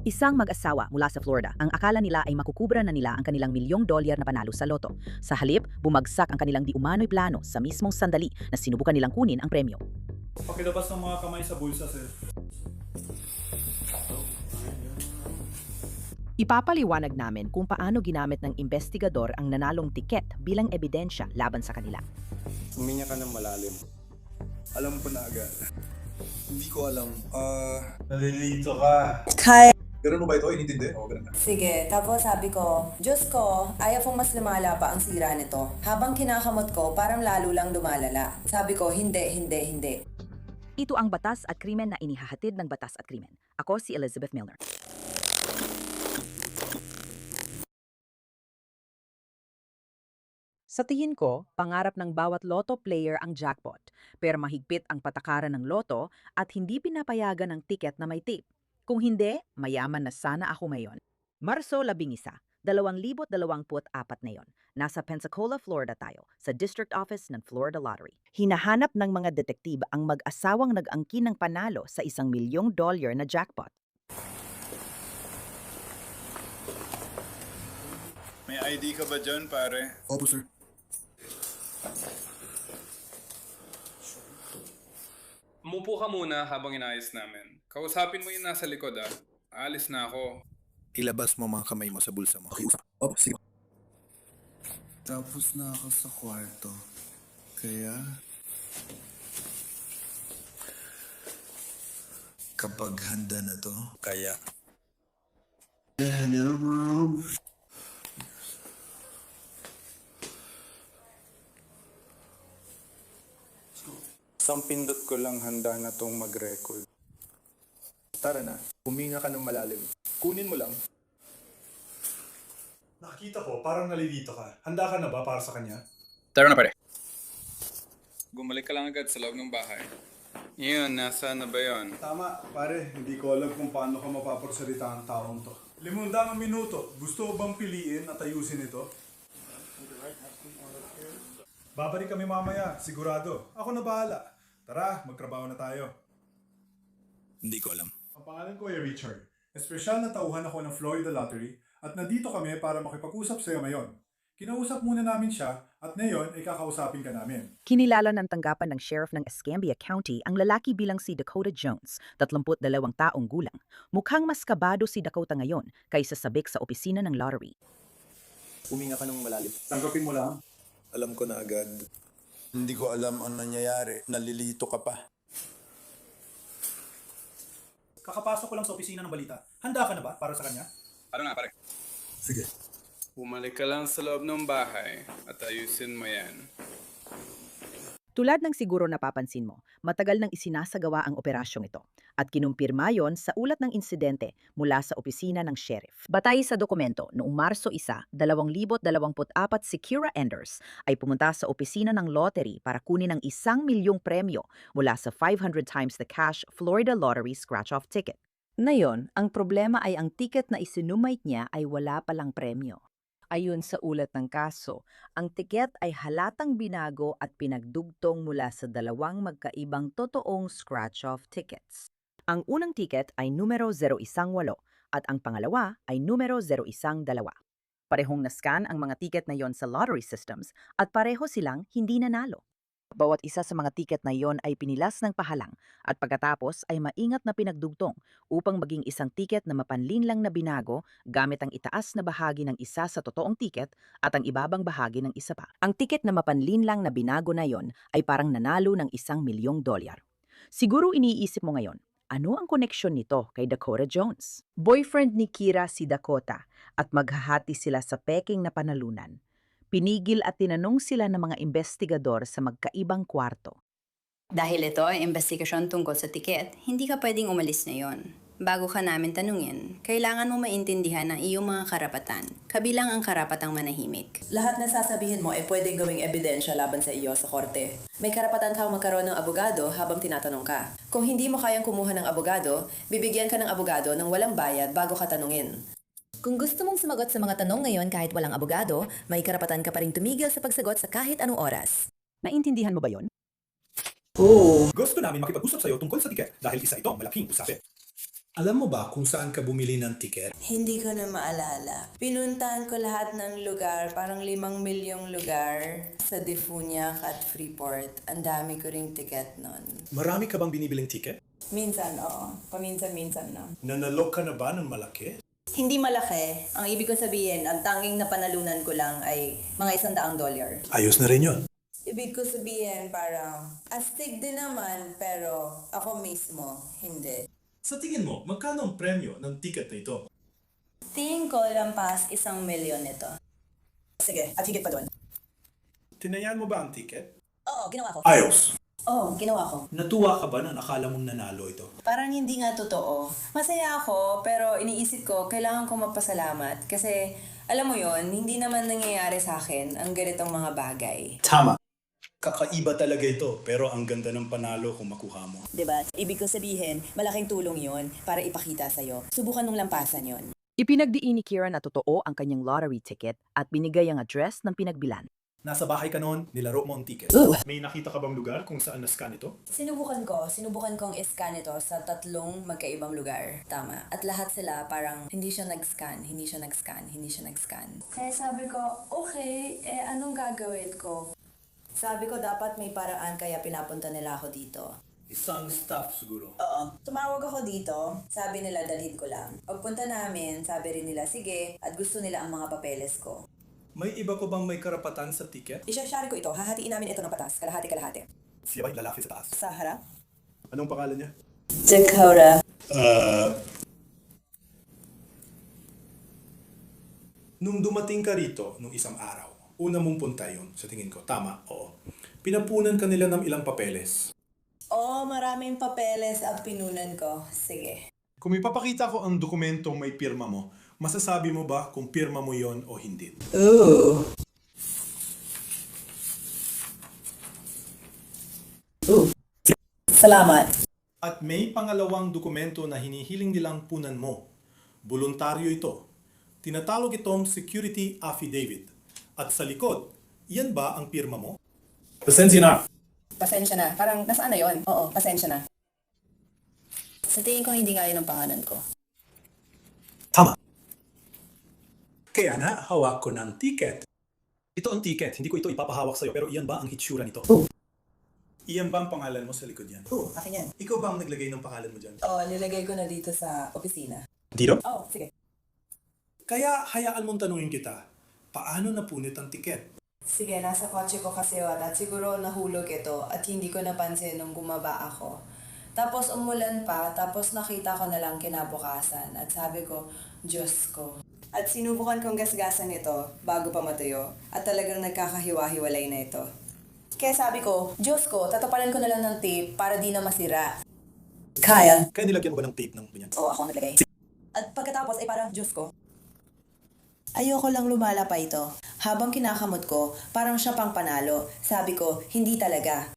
Isang mag-asawa mula sa Florida, ang akala nila ay makukubra na nila ang kanilang $1,000,000 na panalo sa loto. Sa halip, bumagsak ang kanilang di umano'y plano sa mismong sandali na sinubukan nilang kunin ang premyo. Pakilabas ng mga kamay sa bulsa, sir. Ipapaliwanag namin kung paano ginamit ng investigador ang nanalong tiket bilang ebidensya laban sa kanila. Huminga ka ng malalim. Alam ko na agad. Hindi ko alam. Nalilito ka. Kaya. Ganun mo ba ito? Inintindi? Oo, ganun na. Sige, tapos sabi ko, Diyos ko, ayaw kong mas lumala pa ang sira nito. Habang kinakamot ko, parang lalo lang lumalala. Sabi ko, hindi. Ito ang Batas at Krimen na inihahatid ng Batas at Krimen. Ako si Elizabeth Milner. Sa tingin ko, pangarap ng bawat loto player ang jackpot, pero mahigpit ang patakaran ng loto at hindi pinapayagan ng tiket na may tip. Kung hindi, mayaman na sana ako ngayon. Marso 11, 2024 na yon. Nasa Pensacola, Florida tayo, sa District Office ng Florida Lottery. Hinahanap ng mga detektiba ang mag-asawang nag-angkin ng panalo sa $1,000,000 na jackpot. May ID ka ba dyan, pare? Opo, sir. Umupo ka muna habang inayos namin. Kausapin mo yung nasa likod ah. Aalis na ako. Ilabas mo mga kamay mo sa bulsa mo. Okay, opo, sige. Tapos na ako sa kwarto. Kaya... kapag handa na to, kaya... Isang pindot ko lang handa na tong mag-record. Tara na, huminga ka ng malalim. Kunin mo lang. Nakikita ko, parang nalilito ka. Handa ka na ba para sa kanya? Tara na pare. Bumalik ka lang agad sa loob ng bahay. Yun, nasaan na ba yun? Tama, pare. Hindi ko alam kung paano ka mapapagsalita ang taong to. 500 minuto. Gusto ko bang piliin at ayusin ito? Babalik kami mamaya, sigurado. Ako na bahala. Tara, magtrabaho na tayo. Hindi ko alam. Ang pangalan ko ay Richard. Espesyal na tauhan ako ng Florida Lottery at nandito kami para makipag-usap sa iyo ngayon. Kinausap muna namin siya at ngayon ay kakausapin ka namin. Kinilala ng tanggapan ng Sheriff ng Escambia County ang lalaki bilang si Dakota Jones, 32 taong gulang. Mukhang mas kabado si Dakota ngayon kaysa sabik sa opisina ng lottery. Huminga ka ng malalim. Tanggapin mo lang. Alam ko na agad. Hindi ko alam ang nangyayari. Nalilito ka pa. Kakapasok ko lang sa opisina ng balita. Handa ka na ba para sa kanya? Ano nga pare? Sige. Bumalik ka lang sa loob ng bahay at ayusin mo yan. Tulad ng siguro napapansin mo, matagal nang isinasagawa ang operasyong ito at kinumpirma yon sa ulat ng insidente mula sa opisina ng sheriff. Batay sa dokumento, noong Marso 1, 2024 si Kira Enders ay pumunta sa opisina ng lottery para kunin ang $1,000,000 premyo mula sa 500 times the cash Florida Lottery scratch-off ticket. Ngayon, ang problema ay ang ticket na isinumite niya ay wala palang premyo. Ayon sa ulat ng kaso, ang tiket ay halatang binago at pinagdugtong mula sa dalawang magkaibang totoong scratch-off tickets. Ang unang ticket ay numero 018 at ang pangalawa ay numero 012. Parehong nascan ang mga tiket na yon sa lottery systems at pareho silang hindi nanalo. Bawat isa sa mga tiket na yon ay pinilas ng pahalang at pagkatapos ay maingat na pinagdugtong upang maging isang tiket na mapanlinlang na binago gamit ang itaas na bahagi ng isa sa totoong tiket at ang ibabang bahagi ng isa pa. Ang tiket na mapanlinlang na binago na yon ay parang nanalo ng $1,000,000. Siguro iniisip mo ngayon, ano ang koneksyon nito kay Dakota Jones? Boyfriend ni Kira si Dakota at maghahati sila sa peking na panalunan. Pinigil at tinanong sila ng mga investigador sa magkaibang kwarto. Dahil ito ay investigasyon tungkol sa tiket, hindi ka pwedeng umalis na yon. Bago ka namin tanungin, kailangan mo maintindihan ang iyong mga karapatan, kabilang ang karapatang manahimik. Lahat na sasabihin mo ay pwedeng gawing ebidensya laban sa iyo sa korte. May karapatan kang magkaroon ng abogado habang tinatanong ka. Kung hindi mo kayang kumuha ng abogado, bibigyan ka ng abogado ng walang bayad bago ka tanungin. Kung gusto mong sumagot sa mga tanong ngayon kahit walang abogado, may karapatan ka pa ring tumigil sa pagsagot sa kahit anong oras. Naintindihan mo ba yon? Gusto namin makipag-usap sa iyo tungkol sa tiket dahil isa itong malaking usapin. Alam mo ba kung saan ka bumili ng tiket? Hindi ko na maalala. Pinuntahan ko lahat ng lugar, parang 5 milyong lugar sa Defuniak at Freeport. Ang dami ko ring tiket nun. Marami ka bang binibiling tiket? Minsan, oo. Paminsan-minsan na. Nanalo ka na ba ng malaki? Hindi malaki. Ang ibig ko sabihin, ang tanging napanalunan ko lang ay mga $100. Ayos na rin yun. Ibig ko sabihin, parang astig din naman, pero ako mismo, hindi. Sa tingin mo, magkano ang premyo ng tiket na ito? Tingin ko lampas 1 milyon ito. Sige, at higit pa doon. Tinayan mo ba ang tiket? Oo, ginawa ko. Ayos! Oo, ginawa ko. Natuwa ka ba na nakala mong nanalo ito? Parang hindi nga totoo. Masaya ako, pero iniisip ko, kailangan ko magpasalamat. Kasi, alam mo yon, hindi naman nangyayari sa akin ang ganitong mga bagay. Tama. Kakaiba talaga ito, pero ang ganda ng panalo kung makuha mo. 'Di ba? Ibig ko sabihin, malaking tulong yon para ipakita sa'yo. Subukan mong lampasan yon. Ipinagdiin ni Kira na totoo ang kanyang lottery ticket at binigay ang address ng pinagbilan. Nasa bahay ka noon, nilaro mo ang ticket. May nakita ka bang lugar kung saan na-scan ito? Sinubukan kong i-scan ito sa 3 magkaibang lugar. Tama. At lahat sila parang hindi siya nag-scan. Kaya sabi ko, okay, anong gagawin ko? Sabi ko, dapat may paraan kaya pinapunta nila ako dito. Isang staff siguro. Oo. Tumawag ako dito, sabi nila dalhin ko lang. Pagpunta namin, sabi rin nila, sige, at gusto nila ang mga papeles ko. May iba ko bang may karapatan sa ticket? Isashare ko ito, hahatiin namin ito ng patas, kalahati-kalahati. Siya ba yung lalaki sa taas? Sa harap? Anong pangalan niya? Dakota. Nung dumating ka rito nung isang araw, una mong punta yun, sa tingin ko. Tama, oo. Pinapunan ka nila ng ilang papeles. Oo, maraming papeles ang pinunan ko. Sige. Kung ipapakita ko ang dokumentong may pirma mo, masasabi mo ba kung pirma mo yon o hindi? Salamat. At may pangalawang dokumento na hinihiling nilang punan mo. Voluntaryo ito. Tinatawag itong security affidavit. At sa likod, yan ba ang pirma mo? Pasensya na. Pasensya na. Parang nasaan na yon? Oo, pasensya na. Sa tingin ko, hindi nga yun ang pangalan ko. Tama. Kaya na, hawak ko ng ticket. Ito ang ticket. Hindi ko ito ipapahawak sa'yo, pero iyan ba ang hitsura nito? Iyan ba ang pangalan mo sa likod yan? Oo, akin yan. Ikaw ba ang naglagay ng pangalan mo dyan? Oo, nilagay ko na dito sa opisina. Dito? Oo, sige. Kaya hayaan mong tanungin kita, paano napunit ang ticket? Sige, nasa kotse ko kasi yun at siguro nahulog ito at hindi ko napansin nung bumaba ako. Tapos umulan pa, tapos nakita ko na lang kinabukasan at sabi ko, Diyos ko. At sinubukan kong gasgasan ito bago pa matuyo at talagang nagkakahiwa-hiwalay na ito. Kaya sabi ko, Diyos ko, tatapalan ko na lang ng tape para di na masira. Kaya. Kaya nilagyan mo ba ng tape ng ganyan? Oo, ako ang naglagay. At pagkatapos ay parang, Diyos ko. Ayoko lang lumala pa ito. Habang kinakamot ko, parang siya pang panalo. Sabi ko, hindi talaga.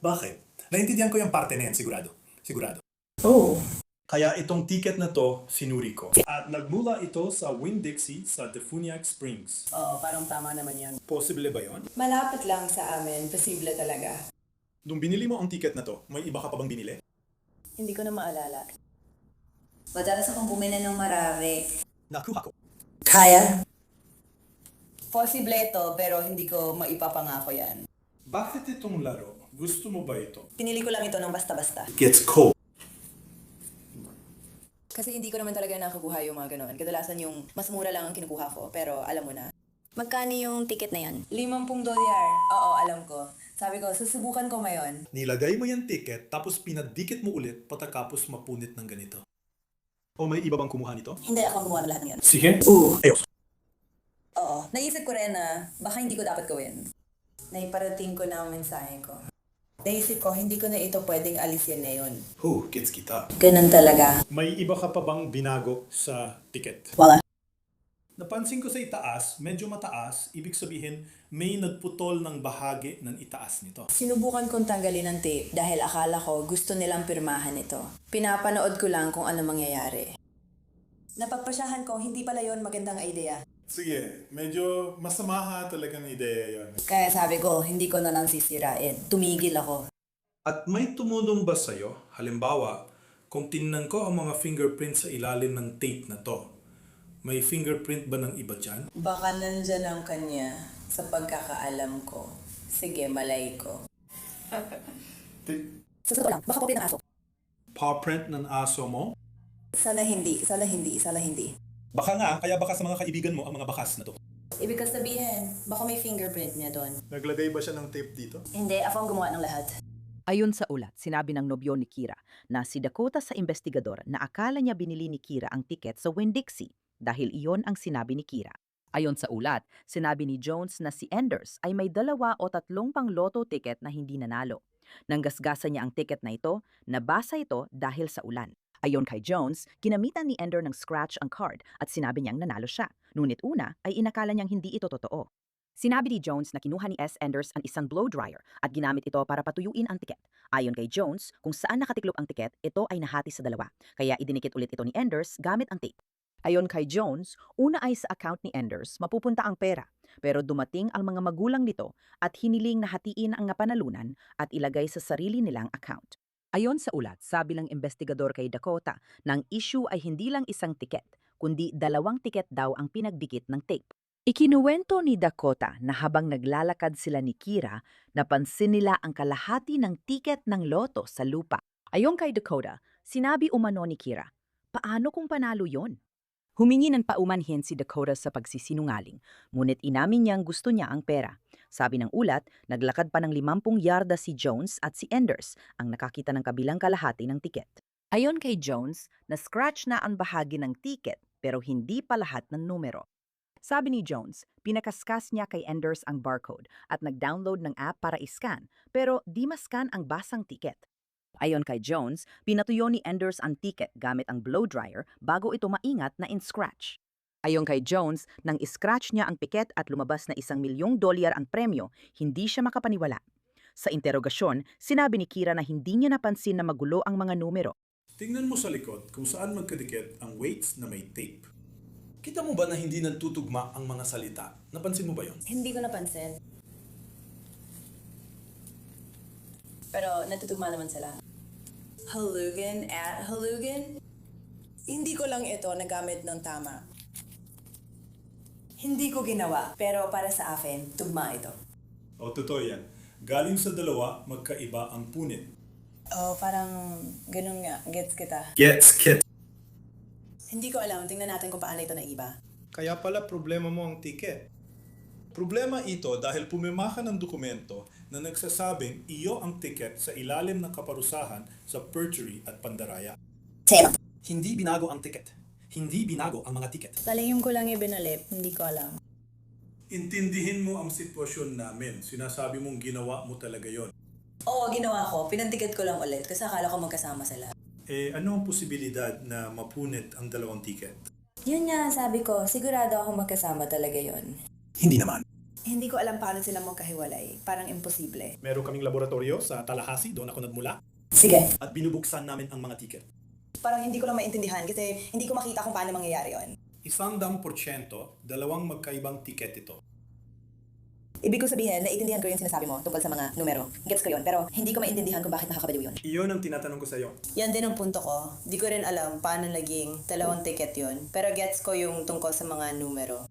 Bakit? Naintindihan ko yung parte na yan, sigurado. Sigurado. Oo. Kaya itong ticket na to, sinuri ko. At nagmula ito sa Winn-Dixie sa Defuniak Springs. Oo, parang tama naman yan. Posible ba yon? Malapit lang sa amin, posible talaga. Nung binili mo ang ticket na to, may iba ka pa bang binili? Hindi ko na maalala. Madalas akong bumili ng marami. Nakuha ko. Kaya? Posible ito, pero hindi ko maipapangako yan. Bakit itong laro? Gusto mo ba ito? Pinili ko lang ito ng basta-basta. Gets cold. Kasi hindi ko naman talaga nakukuha yung mga ganon. Kadalasan yung mas mura lang ang kinukuha ko, pero alam mo na. Magkano yung ticket na yan? $50. Oo, alam ko. Sabi ko, susubukan ko ngayon. Nilagay mo yung ticket, tapos pinadikit mo ulit pagkatapos mapunit ng ganito. O may iba bang kumuha nito? Hindi ako gumawa ng lahat ng yan. Sige. Oo. Ayos. Oo, naisip ko rin na baka hindi ko dapat gawin. Naiparating ko na ang mensahe ko. Naisip ko, hindi ko na ito pwedeng alisin ngayon. Gets kita. Ganun talaga. May iba ka pa bang binago sa ticket? Wala. Napansin ko sa itaas, medyo mataas, ibig sabihin may nagputol ng bahagi ng itaas nito. Sinubukan kong tanggalin ang tape dahil akala ko gusto nilang pirmahan ito. Pinapanood ko lang kung ano mangyayari. Napagpasyahan ko, hindi pala yon magandang idea. Sige, medyo masama talagang ideya yon. Kaya sabi ko, hindi ko na lang sisirain. Tumigil ako. At may tumulong ba sa'yo, halimbawa, Kung tinnan ko ang mga fingerprints sa ilalim ng tape na to, may fingerprint ba ng iba dyan? Baka nandyan ang kanya sa pagkakaalam ko. Sige, malay ko. Sa totoo lang, baka kopya ng aso. Paw print ng aso mo? Sana hindi. Baka nga, kaya baka sa mga kaibigan mo ang mga bakas na to. Ibig ka sabihin, baka may fingerprint niya doon. Naglagay ba siya ng tape dito? Hindi, ako ang gumawa ng lahat. Ayon sa ulat, sinabi ng nobyo ni Kira na si Dakota sa investigador na akala niya binili ni Kira ang tiket sa Winn-Dixie dahil iyon ang sinabi ni Kira. Ayon sa ulat, sinabi ni Jones na si Enders ay may 2 o 3 pang loto ticket na hindi nanalo. Nanggasgasan niya ang ticket na ito, nabasa ito dahil sa ulan. Ayon kay Jones, ginamitan ni Ender ng scratch ang card at sinabi niyang nanalo siya. Ngunit una ay inakala niyang hindi ito totoo. Sinabi ni Jones na kinuha ni S. Enders ang isang blow dryer at ginamit ito para patuyuin ang tiket. Ayon kay Jones, kung saan nakatiklop ang tiket, ito ay nahati sa 2. Kaya idinikit ulit ito ni Enders gamit ang tape. Ayon kay Jones, una ay sa account ni Enders mapupunta ang pera. Pero dumating ang mga magulang nito at hiniling na hatiin ang napanalunan at ilagay sa sarili nilang account. Ayon sa ulat, sabi ng investigador kay Dakota na ang issue ay hindi lang isang tiket, kundi 2 tiket daw ang pinagdikit ng tape. Ikinuwento ni Dakota na habang naglalakad sila ni Kira, napansin nila ang kalahati ng tiket ng loto sa lupa. Ayon kay Dakota, sinabi umano ni Kira, paano kung panalo yon? Humingi ng paumanhin si Dakota sa pagsisinungaling, ngunit inamin niyang gusto niya ang pera. Sabi ng ulat, naglakad pa ng 50 yarda si Jones at si Enders ang nakakita ng kabilang kalahati ng tiket. Ayon kay Jones, na-scratch na ang bahagi ng tiket pero hindi pa lahat ng numero. Sabi ni Jones, pinakaskas niya kay Enders ang barcode at nag-download ng app para iscan pero di mascan ang basang tiket. Ayon kay Jones, pinatuyo ni Enders ang tiket gamit ang blow dryer bago ito maingat na in-scratch. Ayon kay Jones, nang iscratch niya ang piket at lumabas na $1,000,000 ang premyo, hindi siya makapaniwala. Sa interogasyon, sinabi ni Kira na hindi niya napansin na magulo ang mga numero. Tingnan mo sa likod kung saan magkadikit ang weights na may tape. Kita mo ba na hindi nagtutugma ang mga salita? Napansin mo ba yon? Hindi ko napansin. Pero natutugma naman sila. Halugan at halugan? Hindi ko lang ito nagamit ng tama. Hindi ko ginawa, pero para sa akin, tugma ito. O, totoo yan. Galing sa 2, magkaiba ang punit. Oh, parang ganun nga. Gets kita. Gets, kit. Hindi ko alam. Tingnan natin kung paano ito naiba. Kaya pala problema mo ang ticket. Problema ito dahil pumima ka ng dokumento na nagsasabing iyo ang ticket sa ilalim ng kaparusahan sa perjury at pandaraya. Same. Hindi binago ang ticket. Hindi binago ang mga ticket. Talingin ko lang ibinalip. Hindi ko alam. Intindihin mo ang sitwasyon namin. Sinasabi mong ginawa mo talaga yon. Oo, ginawa ko. Pinantikit ko lang ulit kasi akala ko magkasama sila. Ano ang posibilidad na mapunit ang 2 ticket? Yun nga, sabi ko. Sigurado ako magkasama talaga yon. Hindi naman. Hindi ko alam paano sila magkahiwalay. Parang imposible. Meron kaming laboratorio sa Tallahassee, doon ako nagmula. Sige. At binubuksan namin ang mga ticket. Parang hindi ko lang maintindihan kasi hindi ko makita kung paano mangyayari yon. 100%, 2 magkaibang ticket ito. Ibig ko sabihin, naiintindihan ko yung sinasabi mo tungkol sa mga numero. Gets ko yun, pero hindi ko maintindihan kung bakit nakakabaliw yun. Iyon ang tinatanong ko sa iyo. Yan din ang punto ko. Di ko rin alam paano naging 2 ticket yun. Pero gets ko yung tungkol sa mga numero.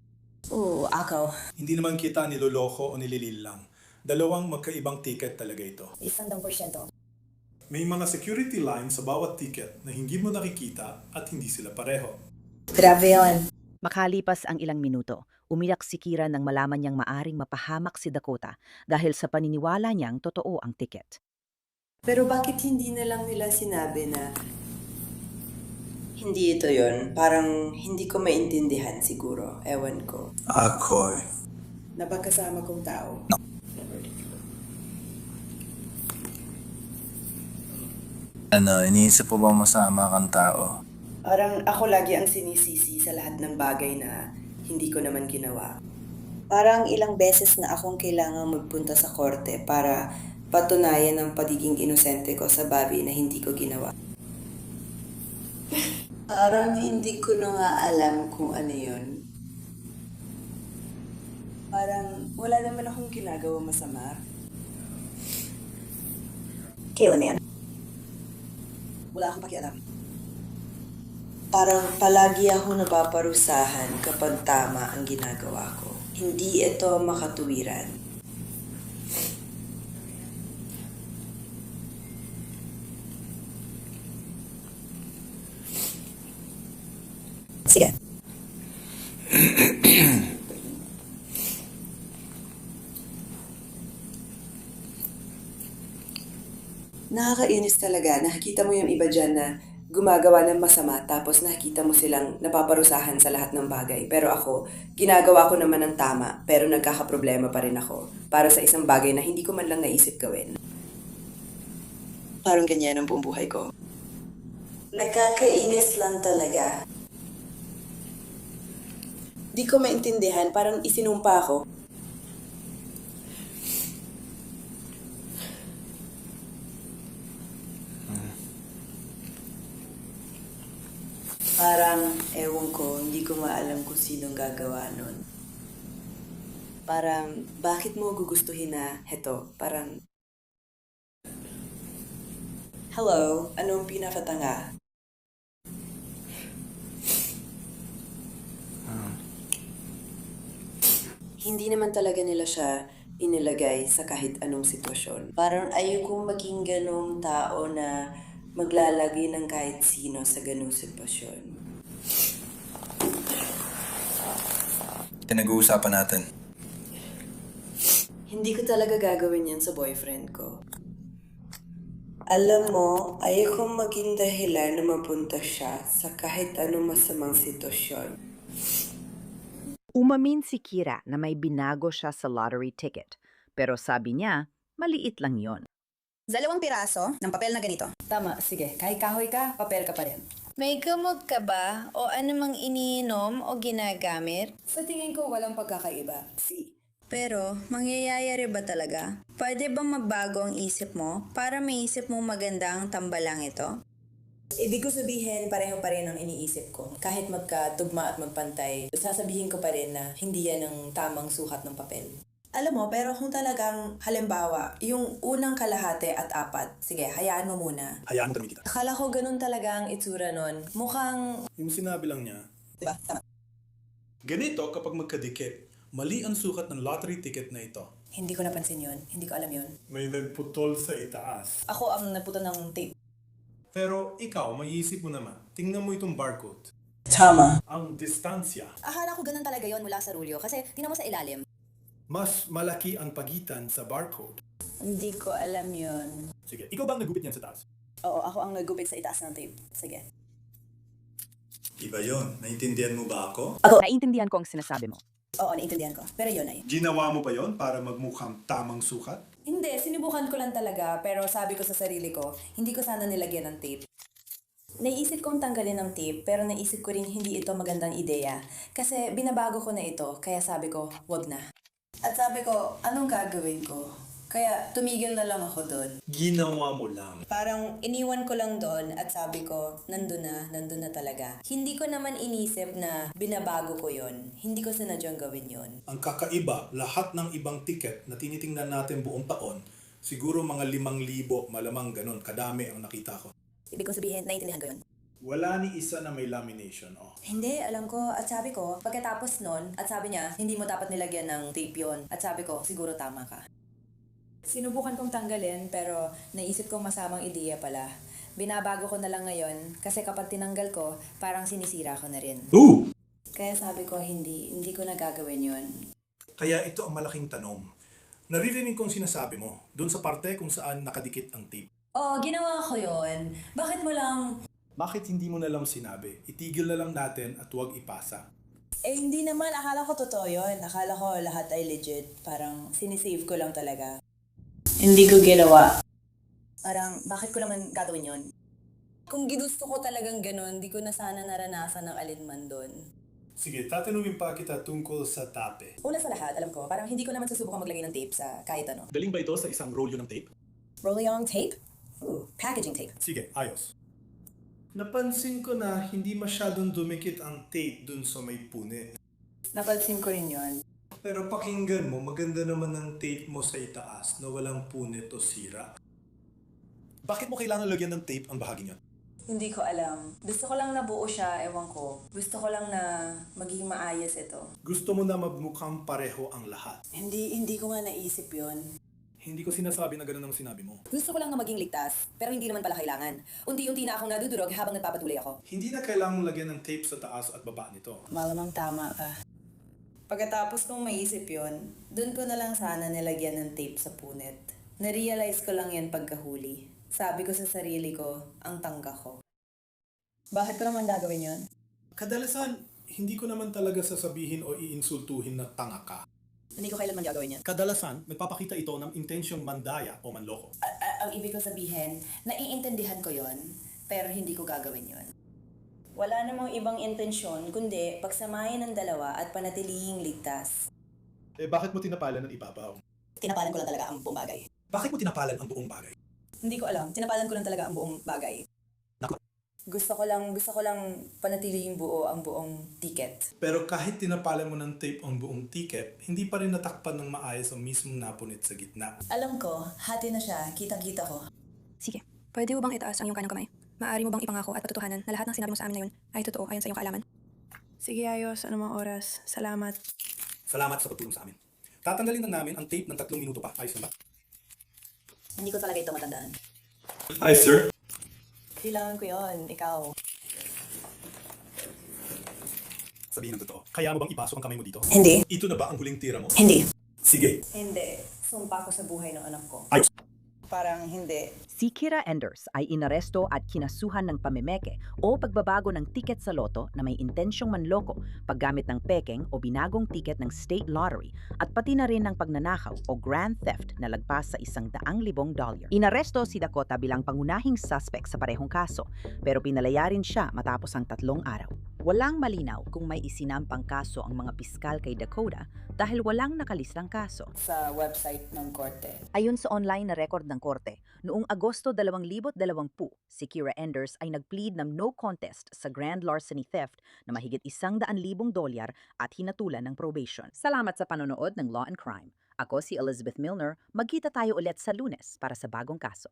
Oo, ako. Hindi naman kita niloloko o nililil lang. 2 magkaibang ticket talaga ito. 100%. May mga security lines sa bawat ticket na hindi mo nakikita at hindi sila pareho. Grabe yun. Makalipas ang ilang minuto, umiyak si Kira nang malaman niyang maaring mapahamak si Dakota dahil sa paniniwala niyang totoo ang tiket. Pero bakit hindi na lang nila sinabi na hindi ito yun? Parang hindi ko maintindihan siguro. Ewan ko. Ako'y. Na ba kasama kong tao? Iniisip po ba masama kang tao? Parang ako lagi ang sinisisi sa lahat ng bagay na hindi ko naman ginawa. Parang ilang beses na akong kailangang magpunta sa korte para patunayan ang pagiging inosente ko sa bagay na hindi ko ginawa. Parang hindi ko na nga alam kung ano yun. Parang wala naman akong ginagawa masama. Kailan na yan? Wala akong pakialam. Parang palagi ako napaparusahan kapag tama ang ginagawa ko. Hindi ito makatuwiran. Sige. Nakakainis talaga. Nakikita mo yung iba dyan na gumagawa ng masama tapos nakikita mo silang napaparusahan sa lahat ng bagay. Pero ako, ginagawa ko naman ng tama pero nagkakaproblema pa rin ako para sa isang bagay na hindi ko man lang naisip gawin. Parang ganyan ang buong buhay ko. Nakakainis lang talaga. Di ko maintindihan, parang isinumpa ako. Parang, ewan ko, hindi ko maalam kung sinong gagawa nun. Parang, bakit mo gugustuhin na, heto, parang, hello, anong pinakatanga? Hindi naman talaga nila siya inilagay sa kahit anong sitwasyon. Parang ayokong maging ganong tao na maglalagay ng kahit sino sa ganong sitwasyon. Pinag-uusapan natin. Hindi ko talaga gagawin yan sa boyfriend ko. Alam mo, ayokong maging dahilan na mapunta siya sa kahit anong masamang sitwasyon. Umamin si Kira na may binago siya sa lottery ticket, pero sabi niya, maliit lang yon. 2 piraso ng papel na ganito. Tama, sige. Kahit kahoy ka, papel ka pa rin. May gamot ka ba o anumang iniinom o ginagamit? Sa tingin ko, walang pagkakaiba. Pero, mangyayari ba talaga? Pwede ba mabago ang isip mo para maisip mo maganda ang tambalang ito? Ibig ko sabihin, pareho pa rin ang iniisip ko. Kahit magkatugma at magpantay, sasabihin ko pa rin na hindi yan ang tamang sukat ng papel. Alam mo, pero kung talagang halimbawa, yung unang kalahati at 4, sige, hayaan mo muna. Hayaan mo tanongin kita. Akala ko ganun talaga ang itsura nun. Mukhang, Yung sinabi lang niya, diba? Tama. ganito kapag magkadikit, mali ang sukat ng lottery ticket na ito. Hindi ko napansin yun. Hindi ko alam yun. May nagputol sa itaas. Ako ang naputo ng tape. Pero ikaw, maiisip mo naman, tingnan mo itong barcode. Tama. Ang distansya, Akala ko ganun talaga yon mula sa rulyo kasi tingnan mo sa ilalim. mas malaki ang pagitan sa barcode. Hindi ko alam yun. Sige, ikaw ba ang nagupit niyan sa taas? Oo, ako ang nagupit sa itaas ng tape. Sige. Iba yon. Naintindihan mo ba ako? Naiintindihan ko ang sinasabi mo. Oo, naiintindihan ko. Pero yun ay. Ginawa mo ba yon para magmukhang tamang sukat? Hindi, sinubukan ko lang talaga. Pero sabi ko sa sarili ko, hindi ko sana nilagyan ng tape. Naisip kong tanggalin ng tape, pero naisip ko rin hindi ito magandang ideya. Kasi binabago ko na ito, kaya sabi ko, wag na. At sabi ko, anong gagawin ko? Kaya tumigil na lang ako doon. Ginawa mo lang. Parang iniwan ko lang doon at sabi ko, nandun na talaga. Hindi ko naman inisip na binabago ko yon. Hindi ko sinadyang gawin yon. Ang kakaiba, lahat ng ibang ticket na tinitingnan natin buong taon, siguro mga 5,000, malamang ganun, kadami ang nakita ko. Ibig kong sabihin, naiintindihan ko yun. Wala ni isa na may lamination. Oh. Hindi, alam ko. At sabi ko, pagkatapos nun, at sabi niya, hindi mo dapat nilagyan ng tape yun. At sabi ko, siguro tama ka. Sinubukan kong tanggalin, pero naisip kong masamang ideya pala. Binabago ko na lang ngayon, kasi kapag tinanggal ko, parang sinisira ko na rin. Ooh! Kaya sabi ko, hindi ko na gagawin yun. Kaya ito ang malaking tanong. Naririnig kong sinasabi mo, doon sa parte kung saan nakadikit ang tape. Oo, ginawa ko yun. Bakit mo lang... Bakit hindi mo na lang sinabi? Itigil na lang natin at huwag ipasa. Eh, hindi naman. Akala ko totoo yun. Akala ko lahat ay legit. Parang sinisave ko lang talaga. Hindi ko ginawa. Parang, bakit ko naman gagawin yun? Kung ginusto ko talagang ganun, di ko na sana naranasan ng alinman doon. Sige, tatanungin pa kita tungkol sa tape. Una sa lahat, alam ko, parang hindi ko naman susubukan maglagay ng tape sa kahit ano. Daling ba ito sa isang rolyo ng tape? Rolling tape? Ooh, packaging tape. Sige, ayos. Napansin ko na hindi masyadong dumikit ang tape dun sa may punit. Napansin ko rin yun. Pero pakinggan mo, maganda naman ang tape mo sa itaas na walang punit o sira. Bakit mo kailangan lagyan ng tape ang bahaging yun? Hindi ko alam. Gusto ko lang na buo siya, ewan ko. Gusto ko lang na maging maayos ito. Gusto mo na magmukhang pareho ang lahat. Hindi ko nga naisip yon. Hindi ko sinasabi na gano'n ang sinabi mo. Gusto ko lang na maging ligtas, pero hindi naman pala kailangan. Unti-unti na akong nadudurog habang nagpapatuloy ako. Hindi na kailangang lagyan ng tape sa taas at baba nito. Malamang tama ka. Pagkatapos kong maisip yon, dun ko na lang sana nilagyan ng tape sa punit. Narealize ko lang yan pagkahuli. Sabi ko sa sarili ko, ang tangka ko. Bakit ko naman gagawin yon? Kadalasan, hindi ko naman talaga sasabihin o iinsultuhin na tanga ka. Hindi ko kailanman gagawin yan. Kadalasan, nagpapakita ito ng intensyong mandaya o manloko. Ang ibig ko sabihin, naiintindihan ko yon, pero hindi ko gagawin yon. Wala namang ibang intensyon, kundi pagsamahin ng dalawa at panatilihing ligtas. Eh bakit mo tinapalan ng ibabaw? Tinapalan ko lang talaga ang buong bagay. Bakit mo tinapalan ang buong bagay? Hindi ko alam, tinapalan ko lang talaga ang buong bagay. Naku. Gusto ko lang panatilihing buo ang buong ticket. Pero kahit tinapalan mo ng tape ang buong ticket, hindi pa rin natakpan ng maayos ang mismong napunit sa gitna. Alam ko, hati na siya, kitang-kita ko. Sige, pwede mo bang itaas ang iyong kanang kamay? Maaari mo bang ipangako at patutuhanan na lahat ng sinabi mo sa amin ngayon ay totoo ayon sa iyong kaalaman? Sige, ayos. Anumang oras. Salamat. Salamat sa pagtulong sa amin. Tatanggalin na namin ang tape ng 3 minuto pa. Ayos na ba? Hindi ko talaga ito matandaan. Hi, sir. Kailangan ko yon, ikaw. Sabihin ng totoo. Kaya mo bang ipasok ang kamay mo dito? Hindi. Ito na ba ang huling tira mo? Hindi. Sige. Hindi. Sumpa ko sa buhay ng anak ko. Ayos. Parang hindi. Si Kira Enders ay inaresto at kinasuhan ng pamemeke o pagbabago ng tiket sa loto na may intensyong manloko, paggamit ng pekeng o binagong tiket ng state lottery at pati na rin ng pagnanakaw o grand theft na lagpas sa $100,000. Inaresto si Dakota bilang pangunahing suspect sa parehong kaso, pero pinalaya rin siya matapos ang 3 araw. Walang malinaw kung may isinampang kaso ang mga piskal kay Dakota dahil walang nakalistang kaso. Sa website ng korte. Ayon sa online na record ng korte, noong Agosto 2020, si Kira Enders ay nagplead ng no contest sa grand larceny theft na mahigit $100,000 at hinatulan ng probation. Salamat sa panonood ng Law and Crime. Ako si Elizabeth Milner, magkita tayo ulit sa Lunes para sa bagong kaso.